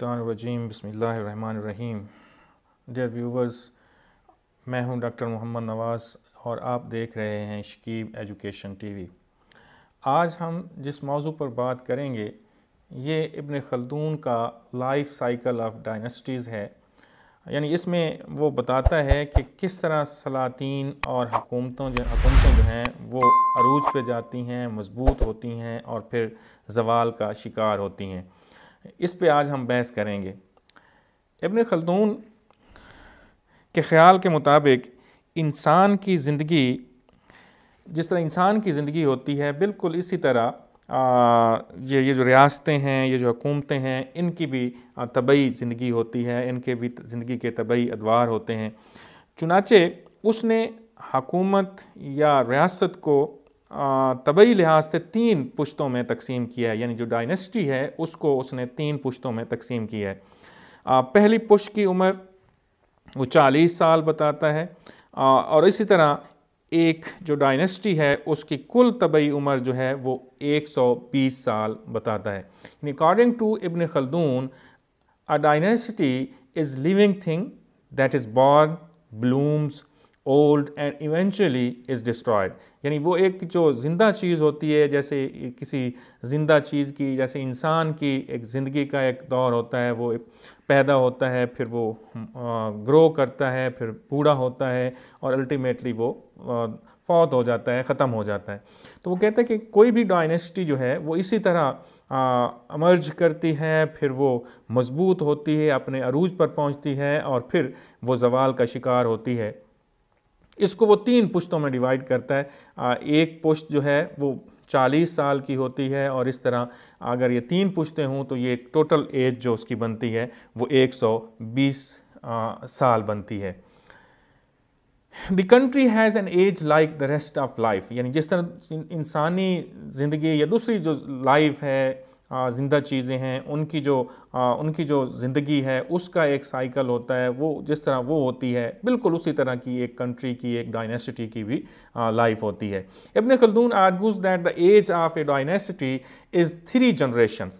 मिनश्शैतानिर्रजीम बिस्मिल्लाहिर्रहमानिर्रहीम। Dear viewers, मैं हूं डॉक्टर मोहम्मद नवाज़ और आप देख रहे हैं शकीब एजुकेशन टीवी। आज हम जिस मौजू पर बात करेंगे ये इब्न खल्दून का लाइफ साइकिल ऑफ डायनेस्टीज़ है। यानी इसमें वो बताता है कि किस तरह सलातीन और हुकूमतें जो हैं वो अरूज पे जाती हैं, मजबूत होती हैं और फिर ज़वाल का शिकार होती हैं। इस पे आज हम बहस करेंगे। इब्न खल्दून के ख़्याल के मुताबिक इंसान की ज़िंदगी, जिस तरह इंसान की ज़िंदगी होती है, बिल्कुल इसी तरह ये जो रियासतें हैं, ये जो हुकूमतें हैं, इनकी भी तबई ज़िंदगी होती है, इनके भी ज़िंदगी के तबई अदवार होते हैं। चुनाचे उसने हुकूमत या रियासत को तबई लिहाज से 3 पुश्तों में तकसीम किया है। यानी जो डायनेस्टी है उसको उसने 3 पुश्तों में तकसीम किया है। पहली पुश्त की उम्र वो 40 साल बताता है और इसी तरह एक जो डायनेस्टी है उसकी कुल तबई उम्र जो है वो 120 साल बताता है। According to Ibn Khaldun, a dynasty is living thing that is born, blooms, old and eventually is destroyed. यानी वो एक जो ज़िंदा चीज़ होती है, जैसे किसी ज़िंदा चीज़ की, जैसे इंसान की एक ज़िंदगी का एक दौर होता है, वो पैदा होता है, फिर वो ग्रो करता है, फिर बूढ़ा होता है और अल्टीमेटली वो फौत हो जाता है, ख़त्म हो जाता है। तो वो कहते हैं कि कोई भी डायनेस्टी जो है वो इसी तरह अमर्ज करती है, फिर वो मजबूत होती है, अपने अरूज पर पहुँचती है और फिर वो ज़वाल का शिकार होती है। इसको वो 3 पुश्तों में डिवाइड करता है। एक पुश्त जो है वो 40 साल की होती है और इस तरह अगर ये 3 पुश्तें हों तो ये टोटल एज जो उसकी बनती है वो 120 साल बनती है। The country has an age like the rest of life. यानी जिस तरह इंसानी ज़िंदगी या दूसरी जो लाइफ है, ज़िंदा चीज़ें हैं, उनकी जो ज़िंदगी है उसका एक साइकिल होता है, वो जिस तरह वो होती है बिल्कुल उसी तरह की एक कंट्री की, एक डायनेसिटी की भी लाइफ होती है। Ibn Khaldun argues that the age of a dynasty is 3 generation.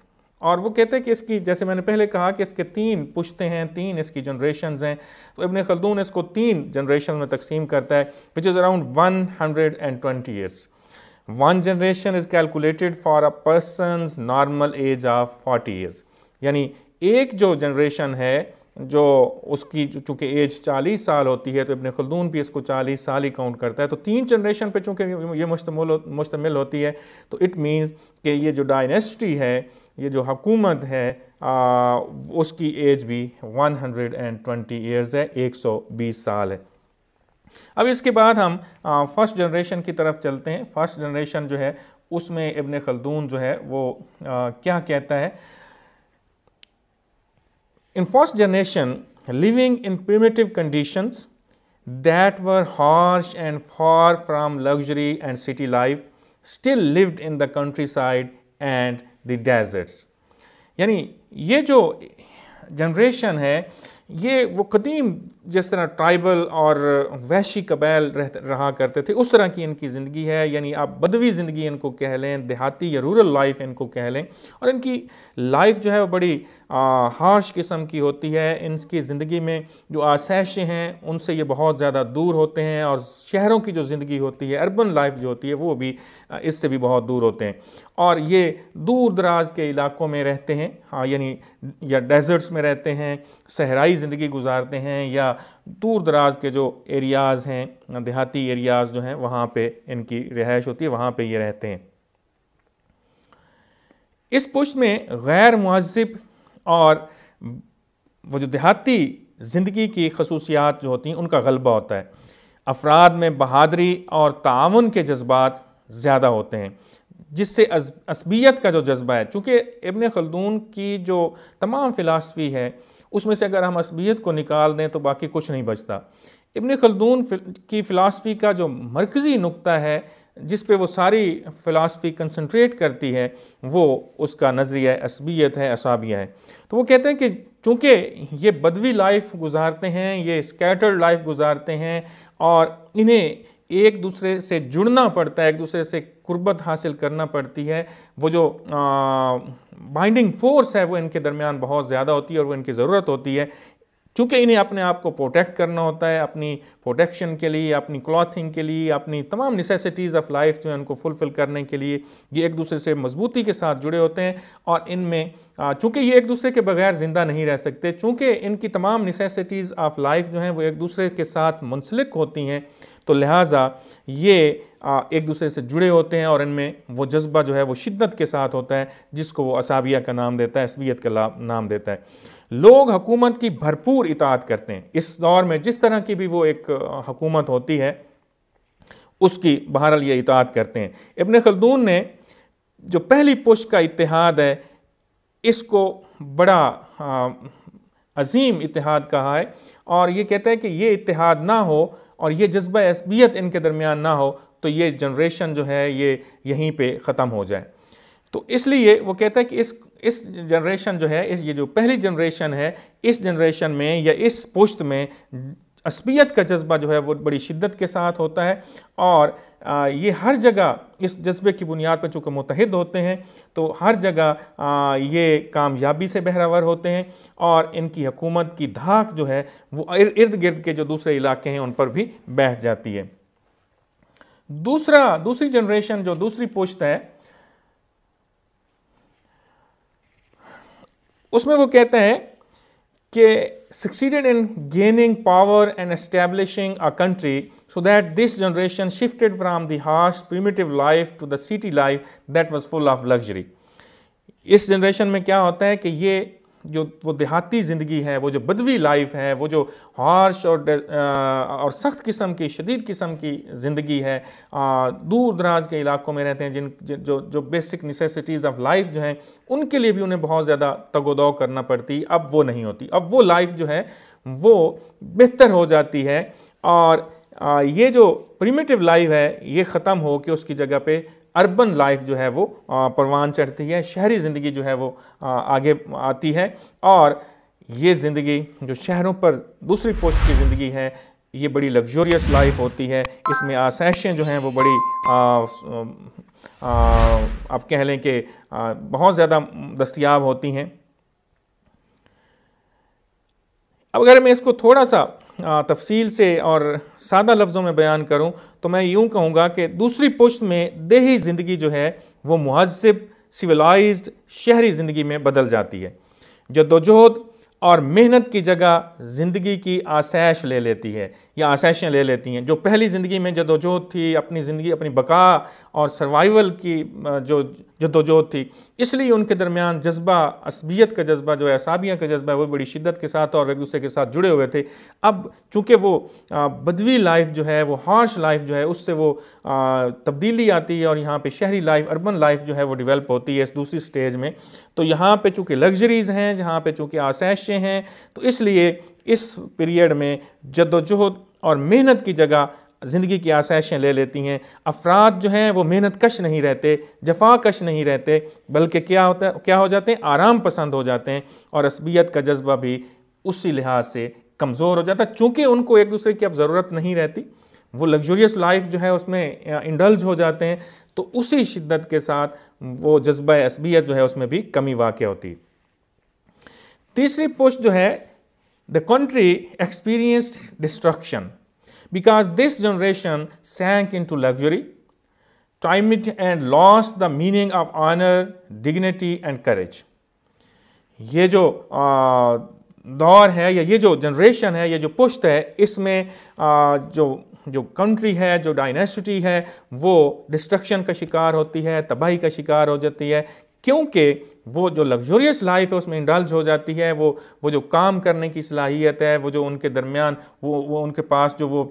और वो कहते हैं कि इसकी, जैसे मैंने पहले कहा कि इसके 3 पुश्तें हैं, 3 इसकी जनरेशंस हैं। तो इब्न खल्दून इसको 3 जनरेशन में तकसीम करता है, which is around 120 years. One generation is calculated for a person's normal age of 40 years। यानी एक जो जनरेशन है जो उसकी चूँकि एज 40 साल होती है, तो इब्न खल्दून भी इसको 40 साल ही काउंट करता है। तो 3 जनरेशन पे चूँकि ये मुश्तमिल होती है, तो इट मीन्स कि ये जो डायनेस्टी है, ये जो हुकूमत है, उसकी एज भी 120 ईयर्स है, 120 साल है। अब इसके बाद हम फर्स्ट जनरेशन की तरफ चलते हैं। फर्स्ट जनरेशन जो है उसमें इब्न खल्दून जो है वो क्या कहता है? In first generation living in primitive conditions that were harsh and far from luxury and city life still lived in the countryside and the deserts. यानी ये जो जनरेशन है ये वो कदीम जिस तरह ट्राइबल और वहशी कबाइल रहा करते थे उस तरह की इनकी ज़िंदगी है। यानी आप बदवी ज़िंदगी इनको कह लें, देहाती या रूरल लाइफ इनको कह लें। और इनकी लाइफ जो है वो बड़ी हार्श किस्म की होती है। इनकी ज़िंदगी में जो आसाइशें हैं उनसे ये बहुत ज़्यादा दूर होते हैं और शहरों की जो ज़िंदगी होती है, अर्बन लाइफ जो होती है, वो भी इससे भी बहुत दूर होते हैं। और ये दूर दराज के इलाकों में रहते हैं, यानी या डेजर्ट्स में रहते हैं, सहराई ज़िंदगी गुजारते हैं, या दूर दराज के जो एरियाज़ हैं, देहाती एरियाज़ जो हैं, वहाँ पे इनकी रिहाइश होती है, वहाँ पे ये रहते हैं। इस पुश्त में गैर मुहज़्ज़िब और वो जो देहाती ज़िंदगी की खसूसियात जो होती हैं उनका गलबा होता है। अफराद में बहादरी और ताउन के जज्बात ज़्यादा होते हैं, जिससे असबियत का जो जज्बा है, चूँकि इब्न खल्दून की जो तमाम फ़िलासफ़ी है उसमें से अगर हम असबियत को निकाल दें तो बाकी कुछ नहीं बचता। इब्न खल्दून की फ़िलासफ़ी का जो मरकज़ी नुक्ता है जिस पे वो सारी फ़िलासफ़ी कंसंट्रेट करती है, वो उसका नज़रिया असबियत है, असाबिया है। तो वो कहते हैं कि चूँकि ये बदवी लाइफ गुजारते हैं, ये स्कैटर्ड लाइफ गुजारते हैं और इन्हें एक दूसरे से जुड़ना पड़ता है, एक दूसरे से कुर्बत हासिल करना पड़ती है। वो जो बाइंडिंग फोर्स है वो इनके दरमियान बहुत ज़्यादा होती है और वो इनकी ज़रूरत होती है, चूँकि इन्हें अपने आप को प्रोटेक्ट करना होता है, अपनी प्रोटेक्शन के लिए, अपनी क्लॉथिंग के लिए, अपनी तमाम नेसेसिटीज़ ऑफ लाइफ जो है उनको फुलफ़िल करने के लिए ये एक दूसरे से मजबूती के साथ जुड़े होते हैं। और इनमें चूँकि ये एक दूसरे के बगैर ज़िंदा नहीं रह सकते, चूँकि इनकी तमाम नेसेसिटीज़ ऑफ लाइफ जो हैं वो एक दूसरे के साथ मुंसलिक होती हैं, तो लिहाजा ये एक दूसरे से जुड़े होते हैं और इनमें वो जज्बा जो है वो शिद्दत के साथ होता है, जिसको वो असाबिया का नाम देता है, असबियत का नाम देता है। लोग हुकूमत की भरपूर इताअत करते हैं। इस दौर में जिस तरह की भी वो एक हुकूमत होती है उसकी बहरहाल ये इताअत करते हैं। इब्न खल्दून ने जो पहली पुश्त का इत्तेहाद है इसको बड़ा अजीम इत्तेहाद कहा है, और ये कहता है कि ये इत्तेहाद ना हो और ये जज्बा असबियत इनके दरमियान ना हो तो ये जनरेशन जो है ये यहीं पे ख़त्म हो जाए। तो इसलिए वो कहता है कि इस जनरेशन जो है, ये जो पहली जनरेशन है, इस जनरेशन में या इस पुश्त में असबियत का जज्बा जो है वो बड़ी शिद्दत के साथ होता है, और ये हर जगह इस जज्बे की बुनियाद पर चूँकि मुत्तहिद होते हैं तो हर जगह ये कामयाबी से बहरावर होते हैं, और इनकी हुकूमत की धाक जो है वो इर्द गिर्द के जो दूसरे इलाके हैं उन पर भी बैठ जाती है। दूसरी जनरेशन जो दूसरी पुश्त है उसमें वो कहते हैं कि succeeded in gaining power and establishing a country so that this generation shifted from the harsh primitive life to the city life that was full of luxury। इस जनरेशन में क्या होता है कि ये जो वो देहाती ज़िंदगी है, वो जो बदवी लाइफ है, वो जो हार्श और सख्त किस्म की, शदीद किस्म की ज़िंदगी है, दूर दराज के इलाकों में रहते हैं, जो बेसिक नेसेसिटीज़ ऑफ लाइफ जो हैं उनके लिए भी उन्हें बहुत ज़्यादा तगोदौ करना पड़ती, अब वो नहीं होती। अब वो लाइफ जो है वो बेहतर हो जाती है, और ये जो प्रिमिटिव लाइफ है ये ख़त्म हो के उसकी जगह पे अर्बन लाइफ जो है वो परवान चढ़ती है, शहरी ज़िंदगी जो है वो आगे आती है, और ये ज़िंदगी जो शहरों पर दूसरी पुश्त की ज़िंदगी है ये बड़ी लग्जूरियस लाइफ होती है। इसमें आसाइशें जो हैं वो बड़ी आप कह लें कि बहुत ज़्यादा दस्तयाब होती हैं। अब अगर मैं इसको थोड़ा सा तफसील से और सादा लफ्ज़ों में बयान करूं तो मैं यूं कहूँगा कि दूसरी पुश्त में देही ज़िंदगी जो है वो मुहज़्ज़ब सिविलाइज्ड शहरी ज़िंदगी में बदल जाती है। जद्दोजहद और मेहनत की जगह ज़िंदगी की आसाइश ले लेती है या आसाइशें ले लेती हैं। जो पहली ज़िंदगी में जद्दोजहद थी, अपनी ज़िंदगी, अपनी बका और सर्वाइवल की जो जद्दोजहद थी, इसलिए उनके दरमियान जज्बा, असबियत का जज्बा जो है, असाबिया का जज्बा है, वो बड़ी शिद्दत के साथ और एक दूसरे के साथ जुड़े हुए थे। अब चूँकि वो बदवी लाइफ जो है, वो हार्श लाइफ जो है, उससे वो तब्दीली आती है और यहाँ पे शहरी लाइफ, अर्बन लाइफ जो है वो डेवलप होती है इस दूसरी स्टेज में। तो यहाँ पे चूँकि लग्जरीज़ हैं, जहाँ पे चूँकि आसाइशें हैं, तो इसलिए इस पीरियड में जद्दोजहद और मेहनत की जगह ज़िंदगी की आसाइशें ले लेती हैं। अफराद जो हैं वो मेहनत कश नहीं रहते, जफा कश नहीं रहते, बल्कि क्या हो जाते हैं, आराम पसंद हो जाते हैं, और असबियत का जज्बा भी उसी लिहाज से कमज़ोर हो जाता है। चूँकि उनको एक दूसरे की अब ज़रूरत नहीं रहती, वो लग्जूरियस लाइफ जो है उसमें इंडल्ज हो जाते हैं, तो उसी शिद्दत के साथ वो जज्बा असबियत जो है उसमें भी कमी वाक़ होती है। तीसरी पुश्त जो है, the country experienced destruction because this generation sank into luxury, timid and lost the meaning of honor, dignity and courage। ये जो दौर है या ये जो जनरेशन है, ये जो पुश्त है, इसमें जो कंट्री है, जो डायनेसिटी है, वो डिस्ट्रक्शन का शिकार होती है, तबाही का शिकार हो जाती है, क्योंकि वो जो लग्जूरियस लाइफ है उसमें इंडल्ज हो जाती है। वो जो काम करने की सलाहियत है, वो जो उनके दरमियान वो उनके पास जो वो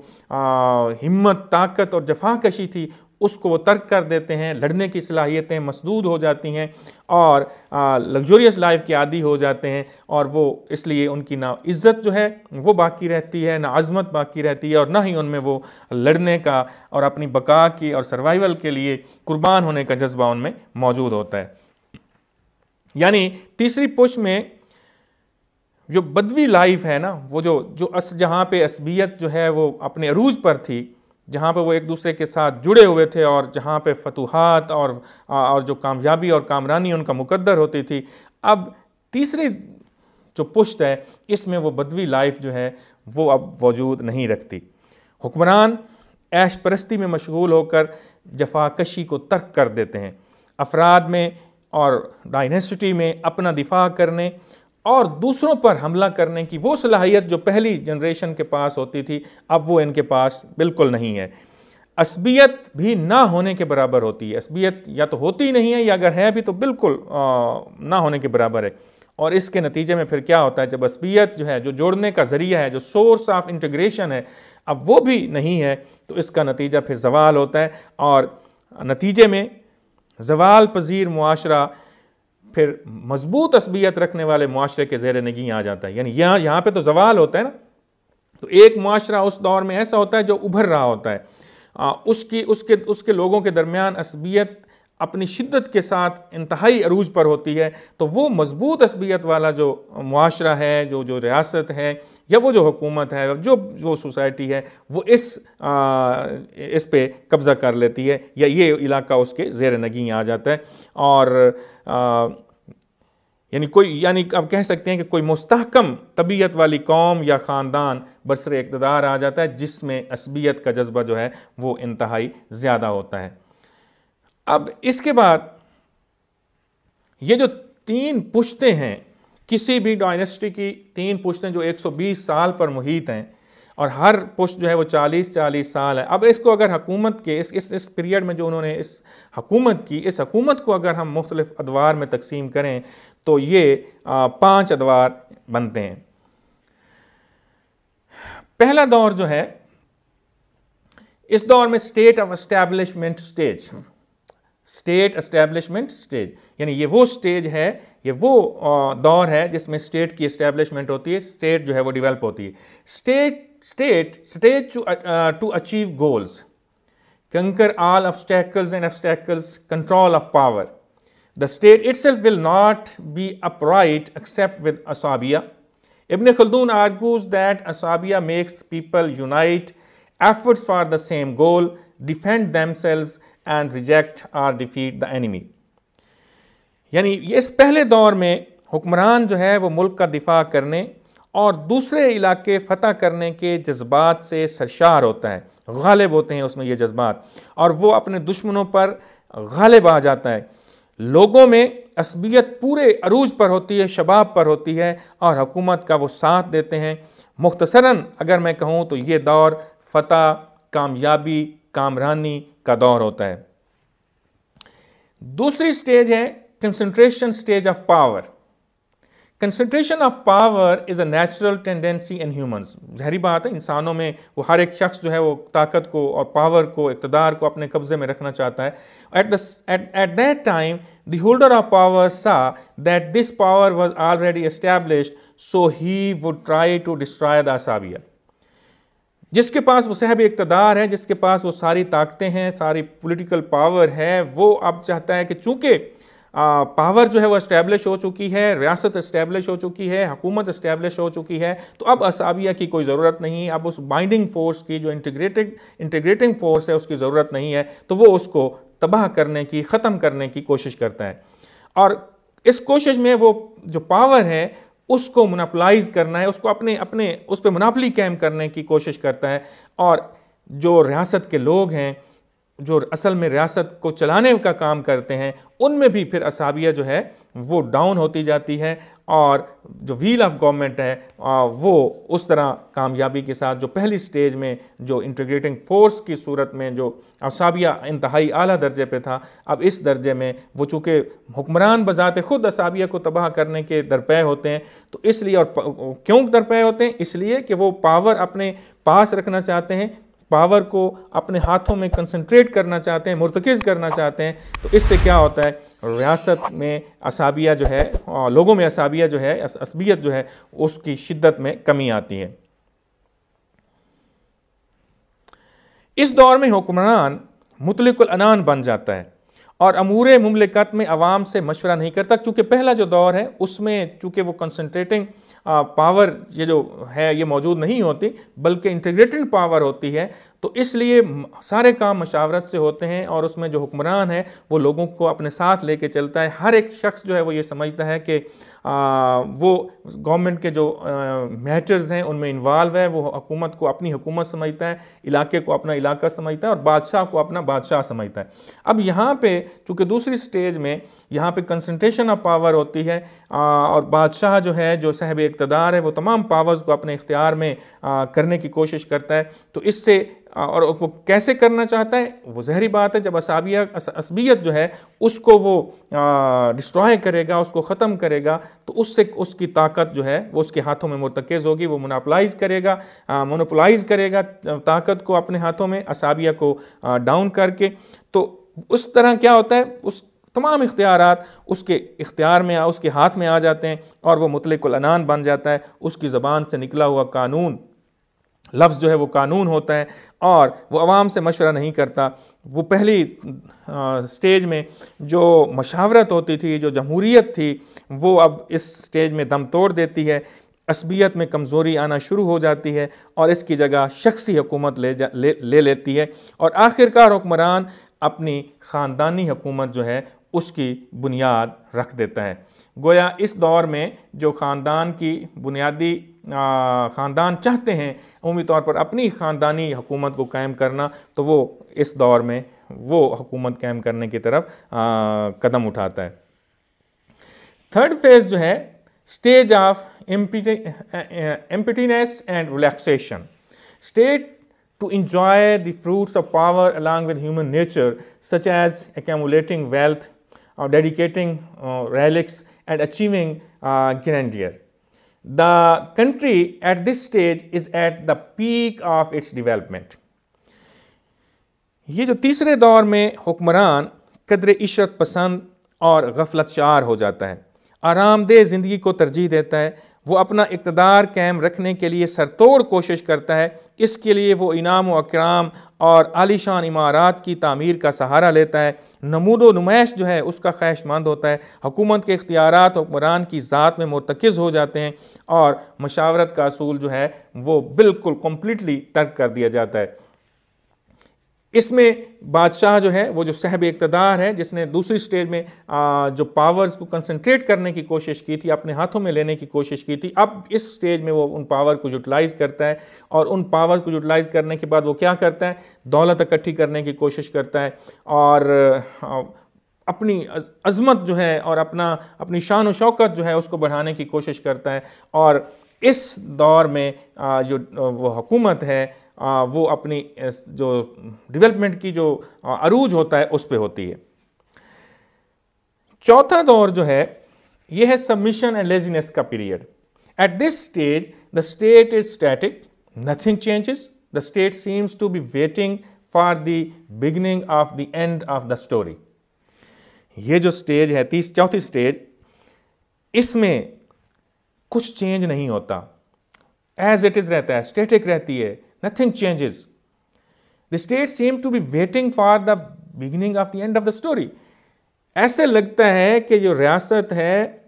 हिम्मत, ताकत और जफाकशी थी, उसको वो तर्क कर देते हैं। लड़ने की सलाहियतें मसदूद हो जाती हैं और लग्जूरियस लाइफ के आदी हो जाते हैं, और वो इसलिए उनकी ना इज़्ज़त जो है वो बाकी रहती है, ना अज़मत बाकी रहती है, और ना ही उनमें वो लड़ने का और अपनी बका की और सर्वाइवल के लिए कुर्बान होने का जज्बा उनमें मौजूद होता है। यानी तीसरी पुश्त में जो बदवी लाइफ है ना, वो जो जहाँ पे असबियत जो है वो अपने अरूज पर थी, जहाँ पे वो एक दूसरे के साथ जुड़े हुए थे और जहाँ पे फतूहात और जो कामयाबी और कामरानी उनका मुकद्दर होती थी, अब तीसरी जो पुश्त है इसमें वो बदवी लाइफ जो है वो अब वजूद नहीं रखती। हुक्मरान ऐश परस्ती में मशगूल होकर जफाकशी को तर्क कर देते हैं। अफराद में और डायनेसिटी में अपना दिफा करने और दूसरों पर हमला करने की वो सलाहियत जो पहली जनरेशन के पास होती थी, अब वो इनके पास बिल्कुल नहीं है। असबियत भी ना होने के बराबर होती है। असबियत या तो होती नहीं है या अगर है भी तो बिल्कुल ना होने के बराबर है। और इसके नतीजे में फिर क्या होता है, जब असबियत जो है, जो जोड़ने का ज़रिया है, जो सोर्स ऑफ इंटीग्रेशन है, अब वो भी नहीं है, तो इसका नतीजा फिर ज़वाल होता है। और नतीजे में ज़वाल पजीर मुआशरा फिर मजबूत असबियत रखने वाले मुआशरे के ज़ेर निगीं आ जाता है। यानी यहाँ पे तो ज़वाल होता है ना, तो एक मुआशरा उस दौर में ऐसा होता है जो उभर रहा होता है, उसके लोगों के दरमियान असबियत अपनी शिद्दत के साथ इंतहाई अरूज पर होती है। तो वो मजबूत असबियत वाला जो मुआशरा है, जो रियासत है या वो जो हुकूमत है, जो सोसाइटी है, वो इस पे कब्ज़ा कर लेती है या ये इलाका उसके ज़ेर नगीं आ जाता है। और यानी अब कह सकते हैं कि कोई मुस्तहकम तबीयत वाली कौम या ख़ानदान बरसरे इक़्तिदार आ जाता है जिसमें असबियत का जज्बा जो है वो इंतहाई ज़्यादा होता है। अब इसके बाद ये जो 3 पुश्तें हैं, किसी भी डायनेस्टी की 3 पुश्तें जो 120 साल पर मुहित हैं और हर पुश्त जो है वो 40-40 साल है। अब इसको अगर हुकूमत के इस पीरियड में जो उन्होंने इस हुकूमत को अगर हम मुख्तलिफ अदवार में तकसीम करें तो ये 5 अदवार बनते हैं। पहला दौर जो है, इस दौर में स्टेट एस्टेब्लिशमेंट स्टेज, यानी ये वो स्टेज है, ये वो दौर है जिसमें स्टेट की एस्टेब्लिशमेंट होती है, स्टेट जो है वो डेवलप होती है। State to achieve goals, conquer all obstacles, control of power. The state itself will not be upright except with asabiya. Ibn Khaldun argues that asabiya makes people unite efforts for the same goal, defend themselves and reject or defeat the enemy. यानी इस पहले दौर में हुक्मरान जो है वो मुल्क का दिफा करने और दूसरे इलाके फतह करने के जज्बात से सरशार होता है, गालिब होते हैं उसमें ये जज्बात, और वो अपने दुश्मनों पर गालिब आ जाता है। लोगों में असबियत पूरे अरूज पर होती है, शबाब पर होती है और हुकूमत का वो साथ देते हैं। मुख्तसरन अगर मैं कहूँ तो ये दौर फतह, कामयाबी, कामरानी का दौर होता है। दूसरी स्टेज है concentration stage of power. Concentration of power is a natural tendency in humans. ज़ाहिरी बात है, इंसानों में वो हर एक शख्स जो है वो ताकत को और पावर को, इक़्तिदार को अपने कब्ज़े में रखना चाहता है। At that time the holder of power saw that this power was already established, so he would try to destroy the असाबिया। जिसके पास वो साहब इक़्तिदार है, जिसके पास वो सारी ताकतें हैं, सारी पॉलिटिकल पावर है, वो अब चाहता है कि चूँकि पावर जो है वो इस्टेब्लिश हो चुकी है, रियासत इस्टेब्लिश हो चुकी है, हुकूमत इस्टेब्लिश हो चुकी है, तो अब असाबिया की कोई ज़रूरत नहीं, अब उस बाइंडिंग फोर्स की, जो इंटीग्रेटिंग फोर्स है, उसकी ज़रूरत नहीं है। तो वो उसको तबाह करने की, ख़त्म करने की कोशिश करता है और इस कोशिश में वो जो पावर है उसको मोनोपलाइज करना है, उसको अपने उस पर मोनोपली कायम करने की कोशिश करता है। और जो रियासत के लोग हैं, जो असल में रियासत को चलाने का काम करते हैं, उनमें भी फिर असाबिया जो है वो डाउन होती जाती है और जो व्हील ऑफ गवर्नमेंट है वो उस तरह कामयाबी के साथ जो पहली स्टेज में जो इंटीग्रेटिंग फोर्स की सूरत में जो असाबिया इंतहाई आला दर्जे पे था, अब इस दर्जे में वो चूँकि हुक्मरान बजाते ख़ुद असाबिया को तबाह करने के दरपे होते हैं, तो इसलिए, और क्यों दरपे होते हैं, इसलिए कि वो पावर अपने पास रखना चाहते हैं, पावर को अपने हाथों में कंसंट्रेट करना चाहते हैं, मुर्तकिज़ करना चाहते हैं। तो इससे क्या होता है, रियासत में असाबिया जो है, लोगों में असाबिया जो है, असबियत जो है, उसकी शिद्दत में कमी आती है। इस दौर में हुक्मरान मुतलिकुल अनान बन जाता है और अमूरे मुमलिकत में अवाम से मशवरा नहीं करता, चूँकि पहला जो दौर है उसमें चूँकि वो कंसंट्रेटिंग पावर ये जो है ये मौजूद नहीं होती, बल्कि इंटीग्रेटिंग पावर होती है। तो इसलिए सारे काम मशावरत से होते हैं और उसमें जो हुक्मरान है वो लोगों को अपने साथ लेके चलता है। हर एक शख्स जो है वो ये समझता है कि वो गवर्नमेंट के जो मैटर्स हैं उनमें इन्वॉल्व है, वो हुकूमत को अपनी हुकूमत समझता है, इलाके को अपना इलाका समझता है और बादशाह को अपना बादशाह समझता है। अब यहाँ पे चूँकि दूसरी स्टेज में यहाँ पे कंसंट्रेशन ऑफ पावर होती है और बादशाह जो है, जो साहिब इक़्तिदार है, वो तमाम पावर्स को अपने इख्तियार में करने की कोशिश करता है। तो इससे और वो कैसे करना चाहता है, वो ज़हरी बात है, जब असबियत जो है उसको वो डिस्ट्रॉय करेगा, उसको ख़त्म करेगा, तो उससे उसकी ताकत जो है वो उसके हाथों में मुर्तकिज़ होगी। वो मोनोपोलाइज़ करेगा ताकत को अपने हाथों में, असाबिया को डाउन करके। तो उस तरह क्या होता है, उस तमाम इख्तियारात उसके इख्तियार में उसके हाथ में आ जाते हैं और वो मुतलकुल अनान बन जाता है। उसकी ज़बान से निकला हुआ कानून, लफ्ज़ जो है वो कानून होता है और वो अवाम से मशवरा नहीं करता। वो पहली स्टेज में जो मशावरत होती थी, जो जमहूरियत थी, वो अब इस स्टेज में दम तोड़ देती है। असबियत में कमज़ोरी आना शुरू हो जाती है और इसकी जगह शख्सी हुकूमत ले लेती है और आखिरकार हुक्मरान अपनी ख़ानदानी हुकूमत जो है उसकी बुनियाद रख देता है। गोया इस दौर में जो ख़ानदान की बुनियादी ख़ानदान चाहते हैं उम्मी तौर पर अपनी ख़ानदानी हुकूमत को कायम करना, तो वो इस दौर में वो हुकूमत कायम करने की तरफ कदम उठाता है। थर्ड फेज़ जो है, stage of emptiness and relaxation, state to enjoy the fruits of power along with human nature, such as accumulating wealth, dedicating relics, and achieving grandeur. The country at this stage is at the peak of its development. ये जो तीसरे दौर में हुक्मरान कदर इशरत पसंद और गफलत शार हो जाता है, आरामदेह ज़िंदगी को तरजीह देता है, वो अपना इक़्तिदार कायम रखने के लिए सरतोड़ कोशिश करता है। इसके लिए वो इनाम व अकराम और आलीशान इमारात की तामीर का सहारा लेता है। नमूद व नुमाइश जो है उसका ख्वाहिशमंद होता है। हुकूमत के इख्तियारात हुक्मरान की ज़ात में मुर्तकिज़ हो जाते हैं और मशावरत का असूल जो है वो बिल्कुल कम्प्लीटली तर्क कर दिया जाता है। इसमें बादशाह जो है वो जो साहिब इक़्तिदार है, जिसने दूसरी स्टेज में जो पावर्स को कंसंट्रेट करने की कोशिश की थी, अपने हाथों में लेने की कोशिश की थी, अब इस स्टेज में वो उन पावर को यूटिलाइज़ करता है और उन पावर को यूटिलाइज़ करने के बाद वो क्या करता है, दौलत इकट्ठी करने की कोशिश करता है और अपनी अज़मत जो है और अपनी शान व शौकत जो है उसको बढ़ाने की कोशिश करता है। और इस दौर में जो वो हुकूमत है वो अपनी जो डेवलपमेंट की जो अरूज होता है उस पे होती है। चौथा दौर जो है ये है सबमिशन एंड लेजीनेस का period. At this stage the state is static, nothing changes, the state seems to be waiting for the beginning of the end of the story. ये जो स्टेज है, चौथी स्टेज, इसमें कुछ चेंज नहीं होता, as it is रहता है, स्टैटिक रहती है, nothing changes. The state seems to be waiting for the beginning of the end of the story. ऐसे लगता है कि जो रियासत है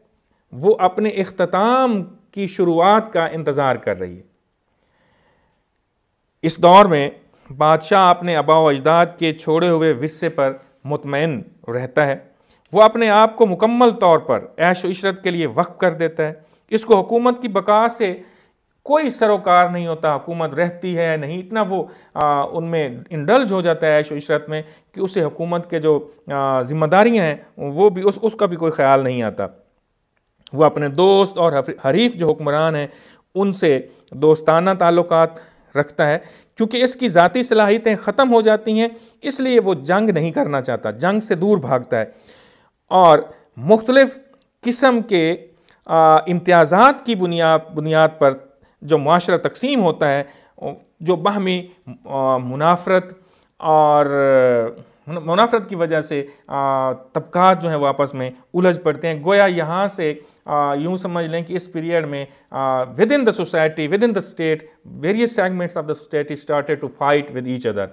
वो अपने इख्तिताम की शुरुआत का इंतज़ार कर रही है। इस दौर में बादशाह अपने आबा व अजदाद के छोड़े हुए विरसे पर मुतमईन रहता है। वो अपने आप को मुकम्मल तौर पर ऐश व इशरत के लिए वक्फ कर देता है। इसको हुकूमत की बका से कोई सरोकार नहीं होता, हुकूमत रहती है नहीं, इतना वो उनमें इंडल्ज हो जाता है ऐश व इशरत में कि उसे हुकूमत के जो ज़िम्मेदारियाँ हैं वो भी उसका भी कोई ख्याल नहीं आता। वो अपने दोस्त और हरीफ जो हुक्मरान हैं उनसे दोस्ताना ताल्लुकात रखता है। क्योंकि इसकी ज़ाती सलाहियतें ख़त्म हो जाती हैं इसलिए वो जंग नहीं करना चाहता, जंग से दूर भागता है और मुख्तलिफ़ किस्म के इम्तियाज़ात की बुनियाद पर जो माशरा तकसीम होता है, जो बाहमी मुनाफरत और मुनाफरत की वजह से तबकात जो हैं वो आपस में उलझ पड़ते हैं। गोया यहाँ से यूँ समझ लें कि इस पीरियड में within the society, within the state, various segments of the society started to fight with each other.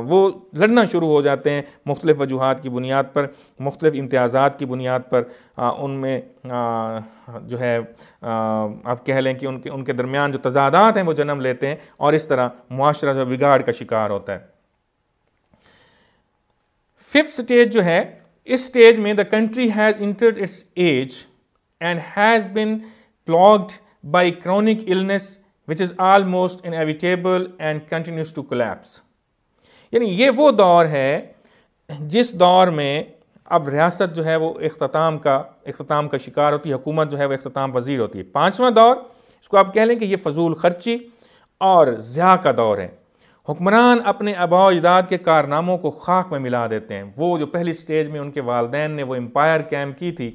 वो लड़ना शुरू हो जाते हैं मुख्तलिफ वजूहात की बुनियाद पर, मुख्तलिफ इम्तियाज़ात की बुनियाद पर। उनमें जो है आप कह लें कि उनके दरमियान जो तज़ादात हैं वो जन्म लेते हैं और इस तरह मुआशरा जो बिगाड़ का शिकार होता है। फिफ्थ स्टेज जो है, इस स्टेज में the country has entered its age and has been plagued by chronic illness which is almost inevitable and continues to collapse। यानी ये वो दौर है जिस दौर में अब रियासत जो है वो इख्तिताम का शिकार होती है, हुकूमत जो है वो इख्तिताम पजीर होती है। पाँचवां दौर, इसको आप कह लें कि ये फजूल खर्ची और ज़िया का दौर है। हुक्मरान अपने आबा अजदाद के कारनामों को खाक में मिला देते हैं। वो जो पहली स्टेज में उनके वालिदैन ने वो एम्पायर कायम की थी,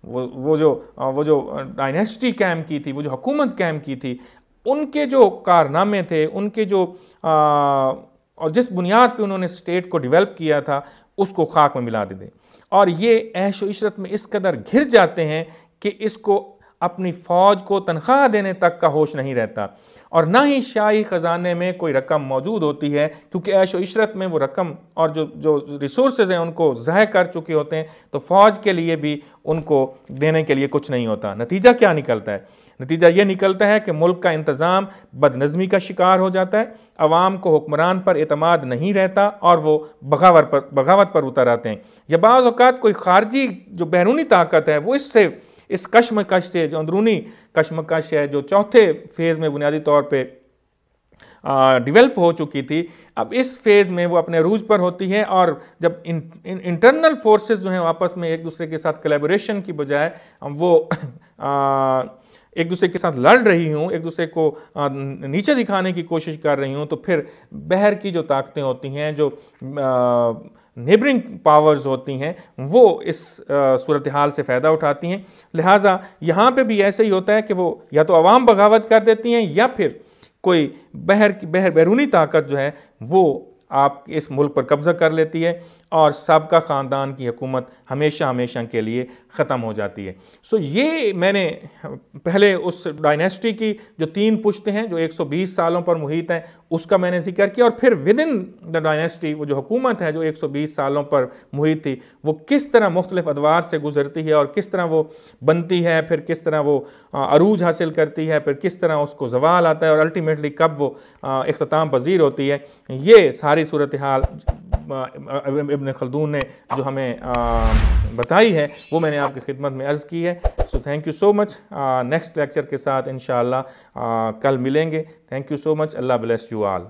वो जो डायनेस्टी कायम की थी, वो जो हुकूमत कायम की थी, उनके जो कारनामे थे, उनके जो और जिस बुनियाद पे उन्होंने स्टेट को डेवलप किया था, उसको खाक में मिला देते। और ये ऐश व इशरत में इस कदर घिर जाते हैं कि इसको अपनी फ़ौज को तनख्वाह देने तक का होश नहीं रहता, और ना ही शाही ख़जाने में कोई रकम मौजूद होती है, क्योंकि ऐश व इशरत में वो रकम और जो रिसोर्सेज हैं उनको ज़ाय कर चुके होते हैं, तो फ़ौज के लिए भी उनको देने के लिए कुछ नहीं होता। नतीजा क्या निकलता है? नतीजा ये निकलता है कि मुल्क का इंतज़ाम बदनज़मी का शिकार हो जाता है, अवाम को हुक्मरान पर एतमाद नहीं रहता और वो बगावत पर उतर आते हैं। या बाज़ औक़ात कोई ख़ारजी जो बैरूनी ताकत है वो इस कश्मकश से, जो अंदरूनी कश्मकश है, जो चौथे फेज़ में बुनियादी तौर पे डेवलप हो चुकी थी, अब इस फेज़ में वो अपने अरूज पर होती है। और जब इंटरनल फोर्सेस जो हैं आपस में एक दूसरे के साथ कोलैबोरेशन की बजाय वो एक दूसरे के साथ लड़ रही हूँ, एक दूसरे को नीचे दिखाने की कोशिश कर रही हूँ, तो फिर बहर की जो ताकतें होती हैं, जो नेबरिंग पावर्स होती हैं, वो इस सूरत हाल से फ़ायदा उठाती हैं। लिहाजा यहाँ पे भी ऐसे ही होता है कि वो या तो अवाम बगावत कर देती हैं या फिर कोई बैरूनी ताकत जो है वो आप इस मुल्क पर कब्ज़ा कर लेती है और सबका ख़ानदान की हुकूमत हमेशा के लिए ख़त्म हो जाती है। सो ये मैंने पहले उस डायनेस्टी की जो 3 पुश्तें हैं जो 120 सालों पर मुहित हैं उसका मैंने जिक्र किया, और फिर विद इन द डायनेस्टी वो जो हुकूमत है जो 120 सालों पर मुहित थी, वो किस तरह मुख्तलिफ अदवार से गुजरती है और किस तरह वो बनती है, फिर किस तरह वो अरूज हासिल करती है, फिर किस तरह उसको ज़वाल आता है और अल्टीमेटली कब वो इख्तिताम पजीर होती है। ये सारी सूरत हाल इब्न खल्दून ने जो हमें बताई है वो मैंने आपकी खिदमत में अर्ज़ की है। So thank you so much. Next lecture के साथ इंशाअल्लाह कल मिलेंगे। Thank you so much. Allah bless you all.